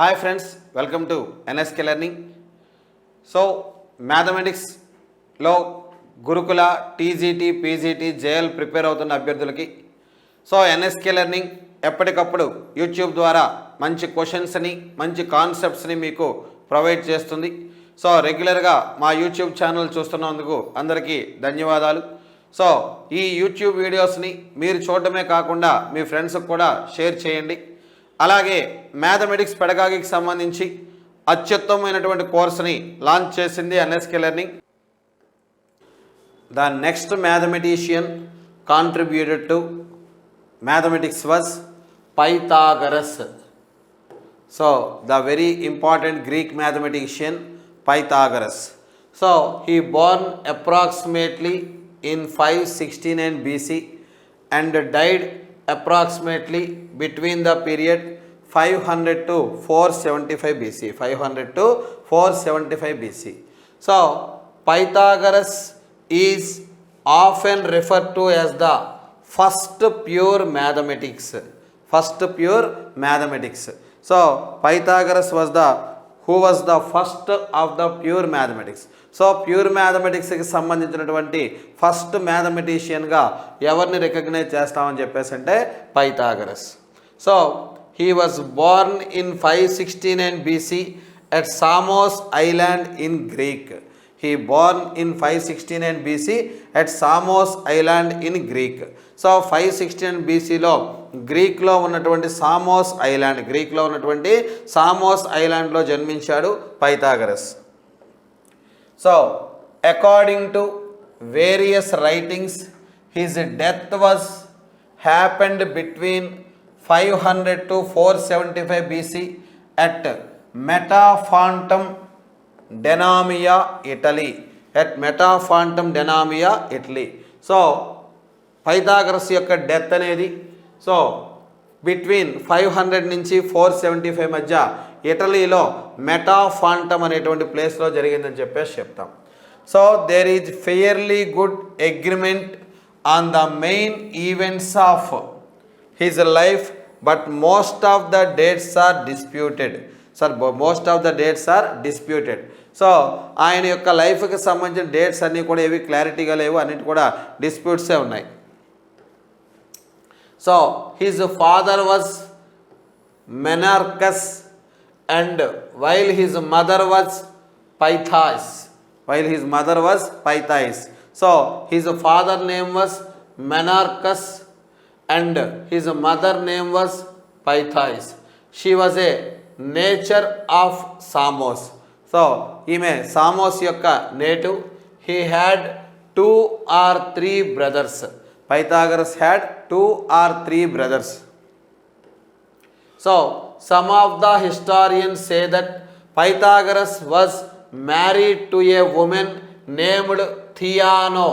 Hi friends, welcome to NSK Learning. So, mathematics లో గురుకుల TGT PGT JL prepare అవుతున్న అభ్యర్థులకి ఎన్ఎస్కే లెర్నింగ్ ఎప్పటికప్పుడు యూట్యూబ్ ద్వారా మంచి క్వశ్చన్స్ని మంచి కాన్సెప్ట్స్ని మీకు ప్రొవైడ్ చేస్తుంది. రెగ్యులర్గా మా యూట్యూబ్ ఛానల్ చూస్తున్నందుకు అందరికీ ధన్యవాదాలు. ఈ యూట్యూబ్ వీడియోస్ని మీరు చూడటమే కాకుండా మీ ఫ్రెండ్స్కి కూడా షేర్ చేయండి. అలాగే మ్యాథమెటిక్స్ పెడగాగికి సంబంధించి అత్యుత్తమమైనటువంటి కోర్సుని లాంచ్ చేసింది NSK learning. The next mathematician contributed to mathematics was Pythagoras. The very important Greek mathematician Pythagoras. He born approximately in 569 BC and died approximately between the period 500 to 475 BC. 500 to 475 BC. Pythagoras is often referred to as the first pure mathematics. Pythagoras was the first of the pure mathematics. Pure mathematics కి సంబంధించినటువంటి first mathematician గా ఎవరిని recognise చేస్తామని చెప్పేసి అంటే Pythagoras. He was born in 569 BC at Samos Island in Greek. He born in 569 BC at Samos Island in Greek. 569 BCలో గ్రీక్లో ఉన్నటువంటి సామోస్ ఐలాండ్లో జన్మించాడు Pythagoras. According to various writings, his death was happened between 500 to 475 BC at Metafontum Denamia, Italy. Pythagoras యొక్క death అనేది between 500 నుంచి 475 మధ్య ఇటలీలో మెటాఫాంటమ్ అనేటువంటి ప్లేస్లో జరిగిందని చెప్పేసి చెప్తాం. There is fairly good agreement on the main events of his life but most of the dates are disputed. ఆయన యొక్క లైఫ్కి సంబంధించిన డేట్స్ అన్నీ కూడా ఏవి క్లారిటీగా లేవు, అన్నిటి కూడా డిస్ప్యూట్సే ఉన్నాయి. His father was Menarchus and while his mother was Pythais. His father name was Menarchus and his mother name was Pythais. She was a nature of Samos. ఈమె సామోస్ యొక్క native. He had 2 or 3 brothers. Pythagoras had 2 or 3 brothers. Some of the historians say that Pythagoras was married to a woman named Theano.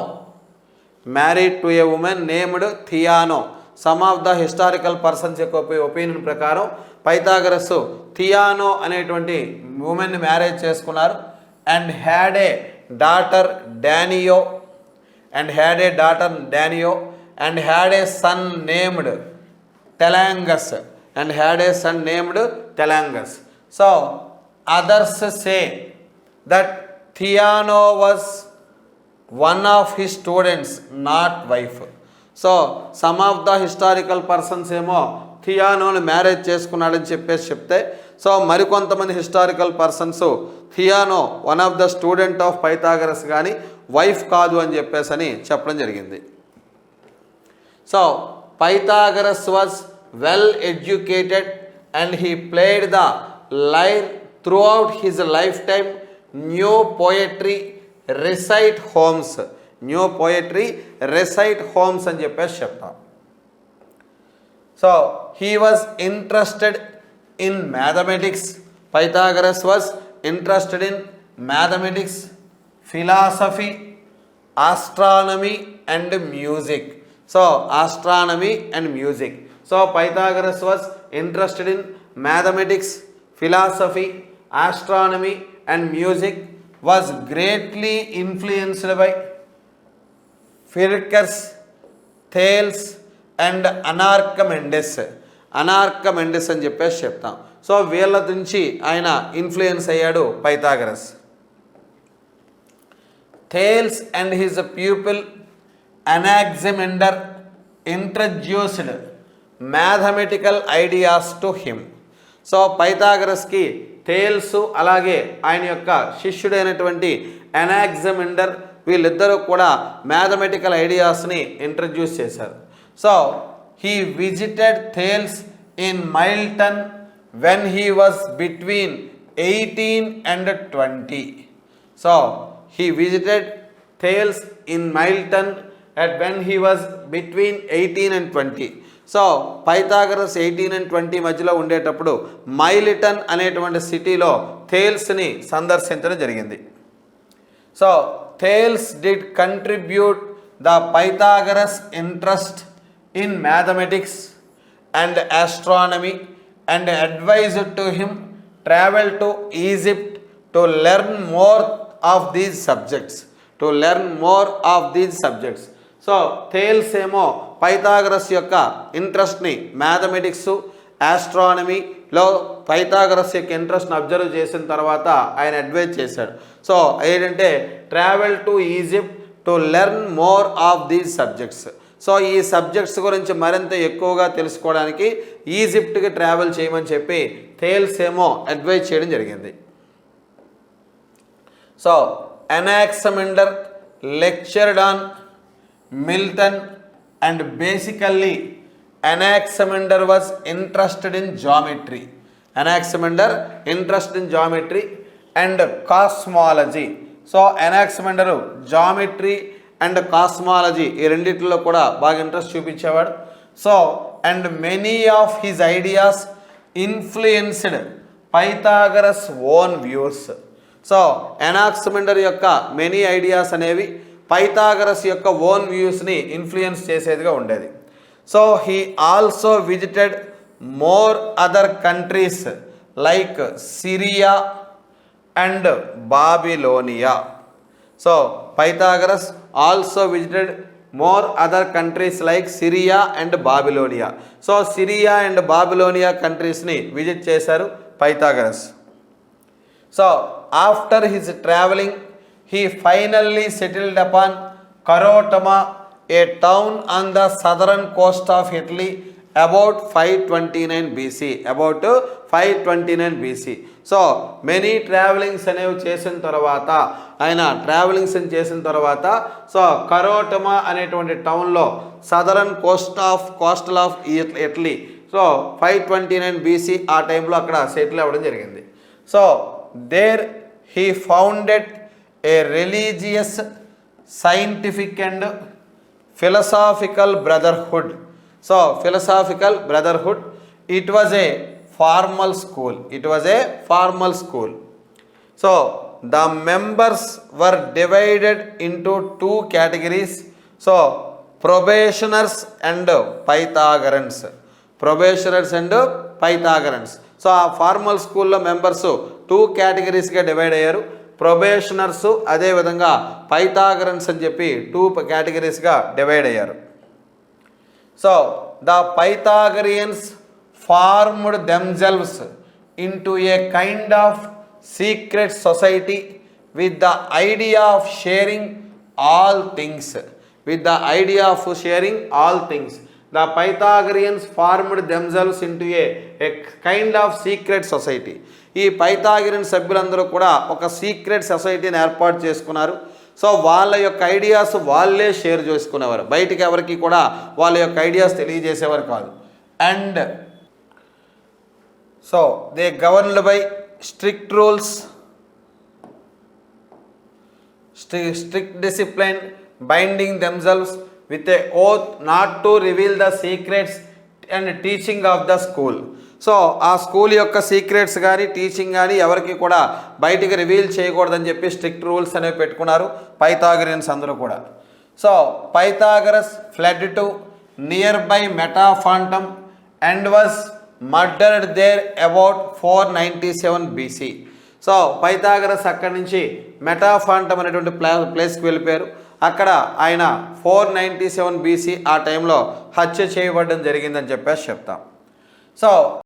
Some of the historical persons యొక్క opinion ప్రకారం Pythagoras Theano అనేటువంటి ఉమెన్ని marriage చేసుకున్నారు. And had a daughter Danio and had a son named Telangus. Others say that Theano was one of his students, not wife. Some of the historical persons ఏమో థియానోని marriage చేసుకున్నాడని చెప్తే మరికొంతమంది historical persons Theano one of the student of Pythagoras కానీ wife కాదు అని చెప్పడం జరిగింది. Pythagoras was well educated and he played the lyre throughout his lifetime. New poetry, recite homes అని చెప్పేసి చెప్తాం. He was interested in mathematics. Pythagoras was interested in mathematics, philosophy, astronomy and music. Pythagoras was interested in mathematics, philosophy, astronomy and music. Was greatly influenced by Pythagoras, Thales and Anarchimedes అని చెప్పేసి చెప్తాం. So వీళ్ళ నుంచి ఆయన influence అయ్యాడు Pythagoras. Thales and his pupil Anaximander introduced mathematical ideas to him. So పైథాగరస్కి Thales అలాగే ఆయన యొక్క శిష్యుడైనటువంటి అనాక్సిమండర్ వీళ్ళిద్దరూ కూడా మ్యాథమెటికల్ ఐడియాస్ని ఇంట్రడ్యూస్ చేశారు. So he visited Thales in Milton when he was between 18 and 20. So he visited Thales in Milton at when he was between 18 and 20. So Pythagoras 18 and 20 మధ్యలో ఉండేటప్పుడు మైలిటన్ అనేటువంటి సిటీలో థేల్స్ని సందర్శించడం జరిగింది. So Thales did contribute the Pythagoras interest in mathematics and astronomy and advised to him travel to Egypt to learn more of these subjects. So Thales ఏమో Pythagoras యొక్క ఇంట్రెస్ట్ని mathematics ఆస్ట్రానమీలో Pythagoras యొక్క ఇంట్రెస్ట్ని observe చేసిన తర్వాత ఆయన అడ్వైజ్ చేశాడు. So ఏంటంటే travel to Egypt to learn more of these subjects. So ఈ subjects గురించి మరింత ఎక్కువగా తెలుసుకోవడానికి ఈజిప్ట్కి ట్రావెల్ చేయమని చెప్పి థేల్స్ ఏమో అడ్వైజ్ చేయడం జరిగింది. So Anaximander lectured on Milton and basically Anaximander was interested in geometry. Anaximander interested in geometry and cosmology. So Anaximander geometry and cosmology ఈ రెండిట్లో కూడా బాగా ఇంట్రెస్ట్ చూపించేవాడు. So and many of his ideas influenced Pythagoras own views. So Anaximander యొక్క many ideas అనేవి Pythagoras యొక్క own వ్యూస్ని influence చేసేదిగా ఉండేది. So he also visited more other countries like Syria and Babylonia. So Pythagoras also visited more other countries like Syria and Babylonia. So Syria and Babylonia countries ni visit చేశారు Pythagoras. So after his traveling he finally settled upon Carotama, a town on the southern coast of Italy about 529 BC. About 529 BC. So many travelings అనేవి చేసిన తర్వాత ఆయన చేసిన తర్వాత so కరోటమా అనేటువంటి టౌన్లో southern coastal of Italy so 529 BC ఆ టైంలో అక్కడ సెటిల్ అవ్వడం జరిగింది. So there he founded a religious scientific and philosophical brotherhood. So philosophical brotherhood it was a formal school. So the members were divided into two categories. So probationers and Pythagoreans. So ఆ formal స్కూల్లో members 2 కేటగిరీస్గా divide అయ్యారు. Probationers అదేవిధంగా Pythagoreans అని చెప్పి 2 కేటగిరీస్గా divide అయ్యారు. So the Pythagoreans formed themselves into a kind of secret society with the idea of sharing all things. The Pythagoreans formed themselves into a kind of secret society. ఈ Pythagorean సభ్యులందరూ కూడా ఒక secret సొసైటీని ఏర్పాటు చేసుకున్నారు. So వాళ్ళ యొక్క ideas వాళ్ళే షేర్ చేసుకునేవారు, బయటికి ఎవరికి కూడా వాళ్ళ యొక్క ఐడియాస్ తెలియజేసేవారు కాదు. And so they governed by strict rules, strict discipline, binding themselves with a oath not to reveal the secrets and teaching of the school. So ఆ స్కూల్ యొక్క సీక్రెట్స్ కానీ టీచింగ్ కానీ ఎవరికి కూడా బయటికి రివీల్ చేయకూడదని చెప్పి స్ట్రిక్ట్ రూల్స్ అనేవి పెట్టుకున్నారు పైథాగరియన్స్ అందరూ కూడా. So Pythagoras fled to nearby Metafontum and was murdered there about 497 BC. So Pythagoras అక్కడి నుంచి మెటాఫాంటమ్ అనేటువంటి ప్లేస్కి వెళ్ళిపోయారు. అక్కడ ఆయన 497 BC ఆ టైంలో హత్య చేయబడడం జరిగిందని చెప్పేసి చెప్తాం. సో